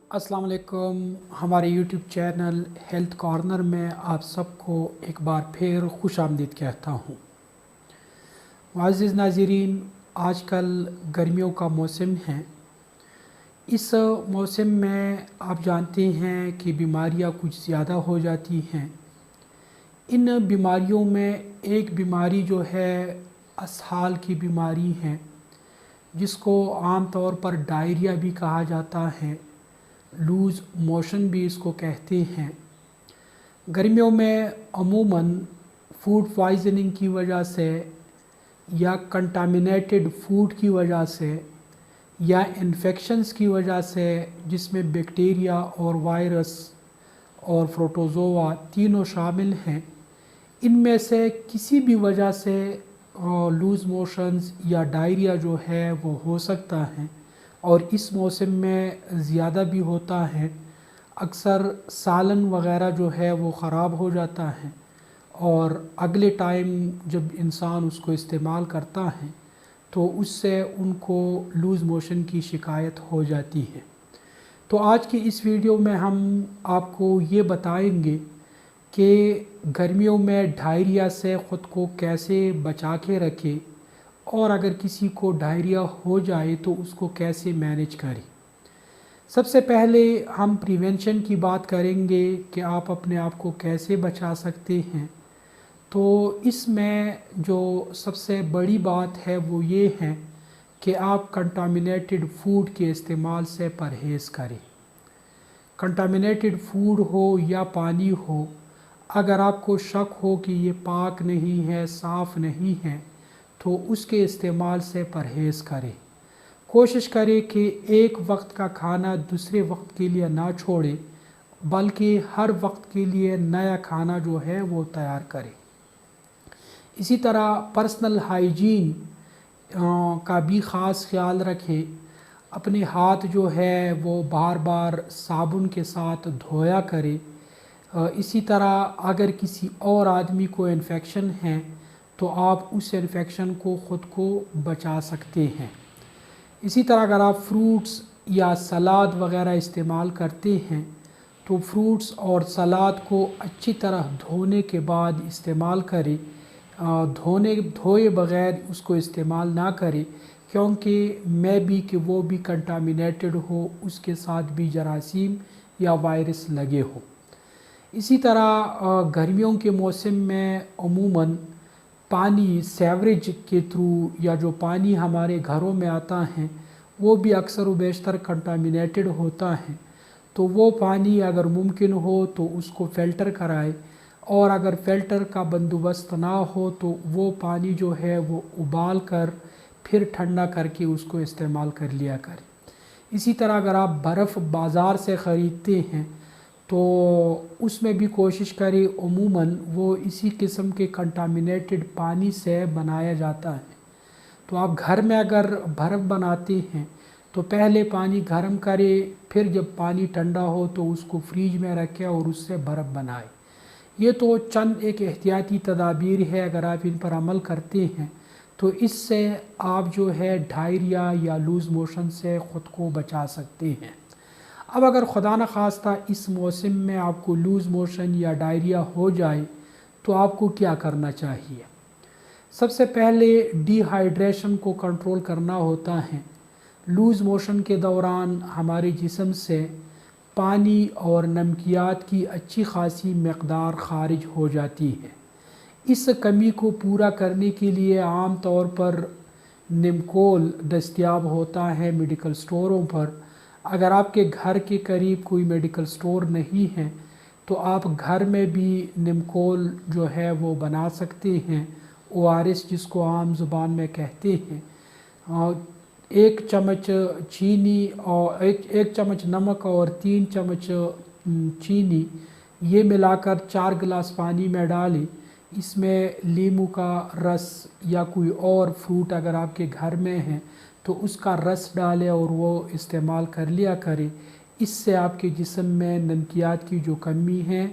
अस्सलाम वालेकुम। हमारे यूट्यूब चैनल हेल्थ कॉर्नर में आप सबको एक बार फिर खुश आमदीद कहता हूँ। मुअज़्ज़िज़ नाज़रीन, आजकल गर्मियों का मौसम है। इस मौसम में आप जानते हैं कि बीमारियाँ कुछ ज़्यादा हो जाती हैं। इन बीमारियों में एक बीमारी जो है असहाल की बीमारी है, जिसको आम तौर पर डायरिया भी कहा जाता है, लूज़ मोशन भी इसको कहते हैं। गर्मियों में अमूमन फूड पॉइज़निंग की वजह से या कंटामिनेटेड फूड की वजह से या इन्फेक्शंस की वजह से, जिसमें बैक्टीरिया और वायरस और प्रोटोज़ोआ तीनों शामिल हैं, इनमें से किसी भी वजह से लूज़ मोशंस या डायरिया जो है वो हो सकता है। और इस मौसम में ज़्यादा भी होता है। अक्सर सालन वग़ैरह जो है वो ख़राब हो जाता है और अगले टाइम जब इंसान उसको इस्तेमाल करता है तो उससे उनको लूज़ मोशन की शिकायत हो जाती है। तो आज की इस वीडियो में हम आपको ये बताएंगे कि गर्मियों में डायरिया से ख़ुद को कैसे बचा के रखें और अगर किसी को डायरिया हो जाए तो उसको कैसे मैनेज करें। सबसे पहले हम प्रिवेंशन की बात करेंगे कि आप अपने आप को कैसे बचा सकते हैं। तो इसमें जो सबसे बड़ी बात है वो ये है कि आप कंटामिनेटेड फूड के इस्तेमाल से परहेज़ करें। कंटामिनेटेड फूड हो या पानी हो, अगर आपको शक हो कि ये पाक नहीं है, साफ़ नहीं है, तो उसके इस्तेमाल से परहेज़ करें। कोशिश करें कि एक वक्त का खाना दूसरे वक्त के लिए ना छोड़ें, बल्कि हर वक्त के लिए नया खाना जो है वो तैयार करें। इसी तरह पर्सनल हाइजीन का भी ख़ास ख्याल रखें। अपने हाथ जो है वो बार बार साबुन के साथ धोया करें। इसी तरह अगर किसी और आदमी को इन्फेक्शन है तो आप उस इन्फेक्शन को ख़ुद को बचा सकते हैं। इसी तरह अगर आप फ्रूट्स या सलाद वग़ैरह इस्तेमाल करते हैं तो फ्रूट्स और सलाद को अच्छी तरह धोने के बाद इस्तेमाल करें। धोए बग़ैर उसको इस्तेमाल ना करें, क्योंकि मैं भी कि वो भी कंटामिनेटेड हो, उसके साथ भी जरासीम या वायरस लगे हो। इसी तरह गर्मियों के मौसम में अमूमन पानी सेवरेज के थ्रू या जो पानी हमारे घरों में आता है वो भी अक्सर व बेशतर कंटामिनेटेड होता है। तो वो पानी अगर मुमकिन हो तो उसको फ़िल्टर कराएं, और अगर फ़िल्टर का बंदोबस्त ना हो तो वो पानी जो है वो उबाल कर फिर ठंडा करके उसको इस्तेमाल कर लिया करें। इसी तरह अगर आप बर्फ़ बाज़ार से ख़रीदते हैं तो उसमें भी कोशिश करें, अमूमन वो इसी किस्म के कंटामिनेटेड पानी से बनाया जाता है। तो आप घर में अगर बर्फ़ बनाते हैं तो पहले पानी गर्म करें, फिर जब पानी ठंडा हो तो उसको फ्रीज में रखें और उससे बर्फ़ बनाएं। ये तो चंद एक एहतियाती तदाबीर है, अगर आप इन पर अमल करते हैं तो इससे आप जो है डायरिया या लूज़ मोशन से ख़ुद को बचा सकते हैं। अब अगर खुदा न खास्ता इस मौसम में आपको लूज़ मोशन या डायरिया हो जाए तो आपको क्या करना चाहिए। सबसे पहले डिहाइड्रेशन को कंट्रोल करना होता है। लूज़ मोशन के दौरान हमारे जिस्म से पानी और नमकियात की अच्छी खासी मकदार ख़ारिज हो जाती है। इस कमी को पूरा करने के लिए आम तौर पर निमकोल दस्तयाब होता है मेडिकल स्टोरों पर। अगर आपके घर के करीब कोई मेडिकल स्टोर नहीं है तो आप घर में भी निमकोल जो है वो बना सकते हैं, ORS जिसको आम ज़ुबान में कहते हैं। एक चम्मच चीनी और एक चम्मच नमक और 3 चम्मच चीनी ये मिलाकर 4 गिलास पानी में डालें। इसमें नींबू का रस या कोई और फ्रूट अगर आपके घर में है तो उसका रस डालें और वो इस्तेमाल कर लिया करें। इससे आपके जिस्म में नमकियात की जो कमी है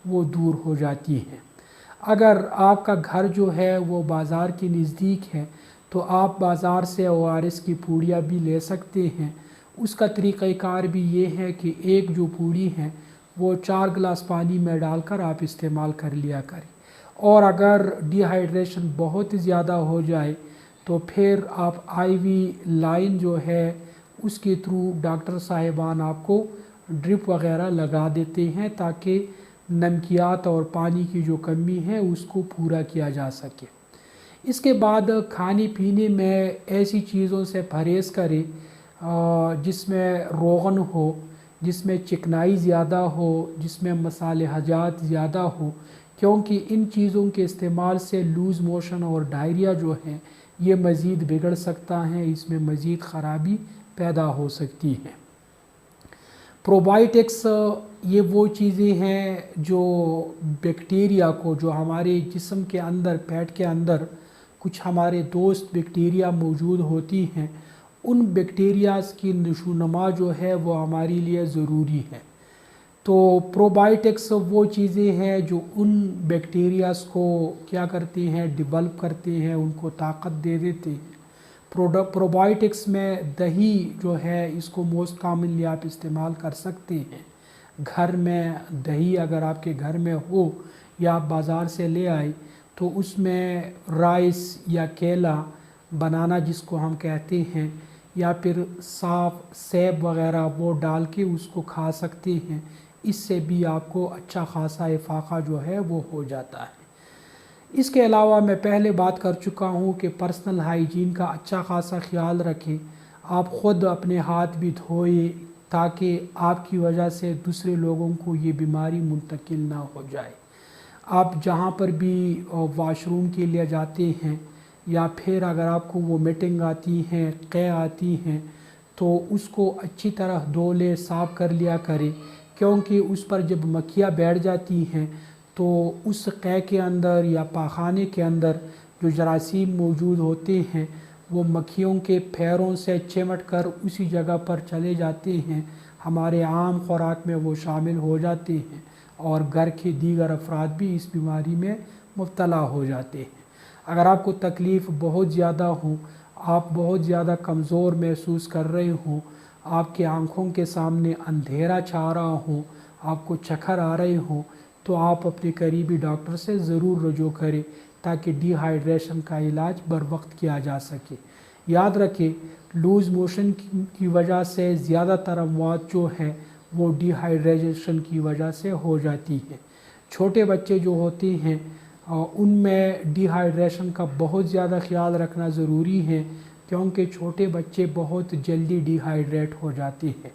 वो दूर हो जाती है। अगर आपका घर जो है वो बाज़ार के नज़दीक है तो आप बाज़ार से ORS की पूड़ियाँ भी ले सकते हैं। اس کا طریقہ کار بھی یہ ہے کہ ایک جو پوڑی ہے وہ 4 گلاس پانی میں ڈال کر آپ استعمال کر لیا کریں، اور اگر ڈی ہائیڈریشن بہت زیادہ ہو جائے تو پھر آپ آئی وی لائن جو ہے اس کے تھرو ڈاکٹر صاحبان آپ کو ڈرپ وغیرہ لگا دیتے ہیں تاکہ نمکیات اور پانی کی جو کمی ہے اس کو پورا کیا جا سکے۔ اس کے بعد کھانے پینے میں ایسی چیزوں سے پرہیز کریں جس میں روغن ہو، جس میں چکنائی زیادہ ہو، جس میں مصالحہ جات زیادہ ہو، کیونکہ ان چیزوں کے استعمال سے لوز موشن اور ڈائریا جو ہے یہ مزید بگڑ سکتا ہے، اس میں مزید خرابی پیدا ہو سکتی ہے۔ پروبائیوٹکس یہ وہ چیزیں ہیں جو بیکٹیریا کو، جو ہمارے جسم کے اندر، پیٹ کے اندر کچھ ہمارے دوست بیکٹیریا موجود ہوتی ہیں، ان بیکٹیریاز کی نشو و نما جو ہے وہ ہمارے لیے ضروری ہے۔ تو پروبائیوٹکس وہ چیزیں ہیں جو ان بیکٹیریاز کو کیا کرتے ہیں، ڈیولپ کرتے ہیں، ان کو طاقت دے دیتے ہیں۔ پروبائیوٹکس میں دہی جو ہے اس کو موسٹ کامنلی آپ استعمال کر سکتے ہیں۔ گھر میں دہی اگر آپ کے گھر میں ہو یا آپ بازار سے لے آئے تو اس میں رائس یا کیلا، بنانا جس کو ہم کہتے ہیں، یا پھر صاف سیب وغیرہ وہ ڈال کے اس کو کھا سکتے ہیں۔ اس سے بھی آپ کو اچھا خاصا افاقہ جو ہے وہ ہو جاتا ہے۔ اس کے علاوہ میں پہلے بات کر چکا ہوں کہ پرسنل ہائیجین کا اچھا خاصا خیال رکھیں، آپ خود اپنے ہاتھ بھی دھوئیں تاکہ آپ کی وجہ سے دوسرے لوگوں کو یہ بیماری منتقل نہ ہو جائے۔ آپ جہاں پر بھی واش روم کے لیے جاتے ہیں یا پھر اگر آپ کو وہ میٹنگ آتی ہیں، قے آتی ہیں، تو اس کو اچھی طرح دھو لے، صاف کر لیا کرے، کیونکہ اس پر جب مکھیاں بیٹھ جاتی ہیں تو اس قے کے اندر یا پاخانے کے اندر جو جراثیم موجود ہوتے ہیں وہ مکھیوں کے پیروں سے چمٹ کر اسی جگہ پر چلے جاتے ہیں، ہمارے عام خوراک میں وہ شامل ہو جاتے ہیں اور گھر کے دیگر افراد بھی اس بیماری میں مبتلا ہو جاتے ہیں۔ اگر آپ کو تکلیف بہت زیادہ ہو، آپ بہت زیادہ کمزور محسوس کر رہے ہوں، آپ کے آنکھوں کے سامنے اندھیرا چھا رہا ہوں، آپ کو چکر آ رہے ہوں، تو آپ اپنے قریبی ڈاکٹر سے ضرور رجوع کریں تاکہ ڈی ہائیڈریشن کا علاج بر وقت کیا جا سکے۔ یاد رکھیں، لوز موشن کی وجہ سے زیادہ تر اموات جو ہے وہ ڈی ہائیڈریشن کی وجہ سے ہو جاتی ہے۔ چھوٹے بچے جو ہوتے ہیں ان میں ڈی ہائیڈریشن کا بہت زیادہ خیال رکھنا ضروری ہے، کیونکہ چھوٹے بچے بہت جلدی ڈی ہائیڈریٹ ہو جاتے ہیں۔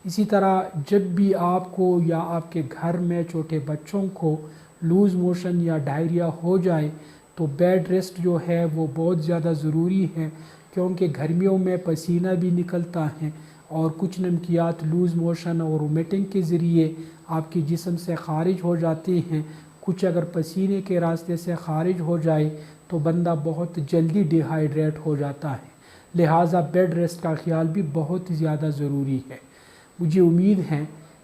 اسی طرح جب بھی آپ کو یا آپ کے گھر میں چھوٹے بچوں کو لوز موشن یا ڈائریا ہو جائے تو بیڈ ریسٹ جو ہے وہ بہت زیادہ ضروری ہے، کیونکہ گرمیوں میں پسینہ بھی نکلتا ہے اور کچھ نمکیات لوز موشن اور وومیٹنگ کے ذریعے آپ کے جسم سے خارج ہو جاتے ہیں۔ کچھ اگر پسینے کے راستے سے خارج ہو جائے تو بندہ بہت جلدی ڈی ہائیڈریٹ ہو جاتا ہے، لہٰذا بیڈ ریسٹ کا خیال بھی بہت زیادہ ضروری ہے۔ مجھے امید ہے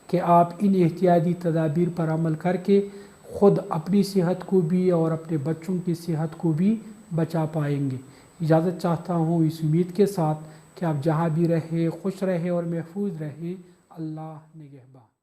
کہ آپ ان احتیاطی تدابیر پر عمل کر کے خود اپنی صحت کو بھی اور اپنے بچوں کی صحت کو بھی بچا پائیں گے۔ اجازت چاہتا ہوں اس امید کے ساتھ کہ آپ جہاں بھی رہیں خوش رہیں اور محفوظ رہیں۔ اللہ نگہبان۔